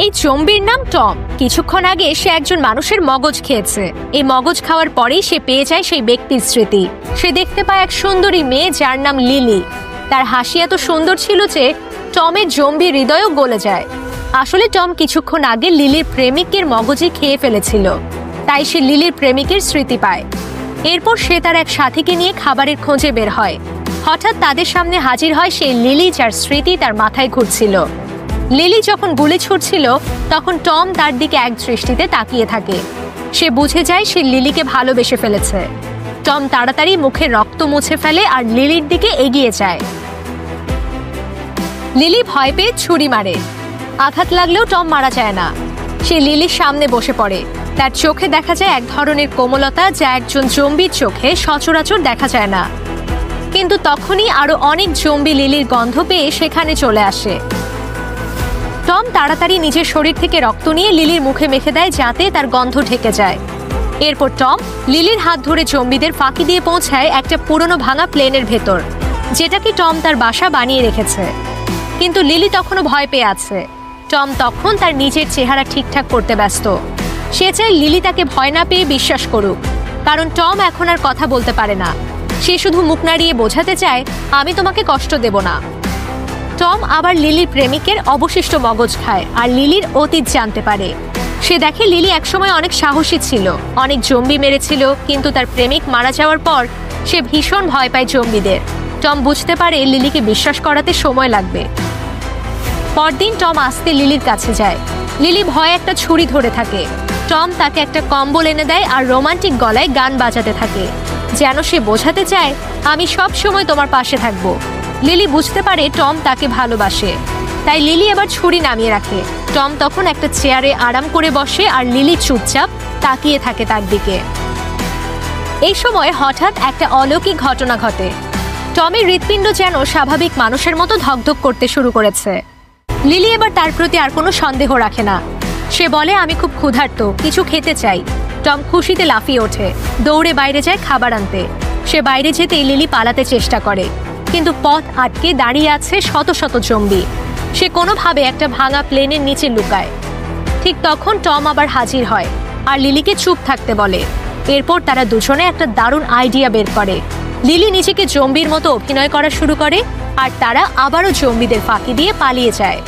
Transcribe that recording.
এই জম্বির নাম টম। কিছুক্ষণ আগে সে একজন মানুষের মগজ খেয়েছে। এই মগজ খাওয়ার পরেই সে পেয়ে যায় সেই ব্যক্তির স্মৃতি। সে দেখতে পায় এক সুন্দরী মেয়ে যার নাম লিলি। তার হাসি এত সুন্দর ছিল যে টমের জম্বি হৃদয়ও গলে যায়। আসলে টম কিছুক্ষণ আগে লিলির প্রেমিকের মগজে খেয়ে ফেলেছিল, তাই সে লিলির প্রেমিকের স্মৃতি পায়। এরপর সে তার এক সাথীকে নিয়ে খাবারের খোঁজে বের হয়। হঠাৎ তাদের সামনে হাজির হয় সেই লিলি যার স্মৃতি তার মাথায় ঘুরছিল। লিলি যখন গুলি ছুটছিল তখন টম তার দিকে এক দৃষ্টিতে তাকিয়ে থাকে। সে বুঝে যায় সে লিলিকে ভালোবেসে ফেলেছে। টম তাড়াতাড়ি মুখের রক্ত মুছে ফেলে আর লিলির দিকে এগিয়ে যায়। লিলি ভয় পেয়ে ছুরি মারে। আঘাত লাগলেও টম মারা যায় না। সে লিলির সামনে বসে পড়ে। তার চোখে দেখা যায় এক ধরনের কোমলতা যা একজন জম্বির চোখে সচরাচর দেখা যায় না। কিন্তু তখনই আরো অনেক জম্বি লিলির গন্ধ পেয়ে সেখানে চলে আসে। টম তাড়াতাড়ি নিজের শরীর থেকে রক্ত নিয়ে লিলির মুখে মেখে দেয় যাতে তার গন্ধ ঢেকে যায়। এরপর টম লিলির হাত ধরে জম্বিদের ফাঁকি দিয়ে পৌঁছায় একটা পুরনো ভাঙা প্লেনের ভেতর, যেটাকে টম তার বাসা বানিয়ে রেখেছে। কিন্তু লিলি তখনও ভয় পেয়ে আছে। টম তখন তার নিজের চেহারা ঠিকঠাক করতে ব্যস্ত। সে চায় লিলি তাকে ভয় না পেয়ে বিশ্বাস করুক, কারণ টম এখন আর কথা বলতে পারে না। সে শুধু মুখ নাড়িয়ে বোঝাতে চায়, আমি তোমাকে কষ্ট দেব না। টম আবার লিলির প্রেমিকের অবশিষ্ট মগজ খায় আর লিলির অতীত জানতে পারে। সে দেখে লিলি একসময় অনেক সাহসী ছিল, অনেক জম্বি মেরেছিল, কিন্তু তার প্রেমিক মারা যাওয়ার পর সে ভীষণ ভয় পায় জম্বিদের। টম বুঝতে পারে লিলিকে বিশ্বাস করাতে সময় লাগবে। পরদিন টম আস্তে লিলির কাছে যায়। লিলি ভয়ে একটা ছুরি ধরে থাকে। টম তাকে একটা কম্বল এনে দেয় আর রোমান্টিক গলায় গান বাজাতে থাকে, যেন সে বোঝাতে চায়, আমি সব সময় তোমার পাশে থাকবো। লিলি বুঝতে পারে টম তাকে ভালোবাসে, তাই লিলি এবার ছুরি নামিয়ে রাখে। টম তখন একটা চেয়ারে আরাম করে বসে আর লিলি চুপচাপ তাকিয়ে থাকে তার দিকে। এই সময় হঠাৎ একটা অলৌকিক ঘটনা ঘটে। টমের হৃৎপিণ্ড যেন স্বাভাবিক মানুষের মতো ধকধক করতে শুরু করেছে। লিলি এবার তার প্রতি আর কোনো সন্দেহ রাখে না। সে বলে, আমি খুব ক্ষুধার্ত, কিছু খেতে চাই। টম খুশিতে লাফিয়ে ওঠে, দৌড়ে বাইরে যায় খাবার আনতে। সে বাইরে যেতেই লিলি পালাতে চেষ্টা করে, কিন্তু পথ আটকে দাঁড়িয়ে আছে শত শত জম্বি। সে কোনোভাবে একটা ভাঙা প্লেনের নিচে লুকায়। ঠিক তখন টম আবার হাজির হয় আর লিলিকে চুপ থাকতে বলে। এরপর তারা দুজনে একটা দারুণ আইডিয়া বের করে। লিলি নিজেকে জম্বির মতো অভিনয় করা শুরু করে আর তারা আবারও জম্বিদের ফাঁকি দিয়ে পালিয়ে যায়।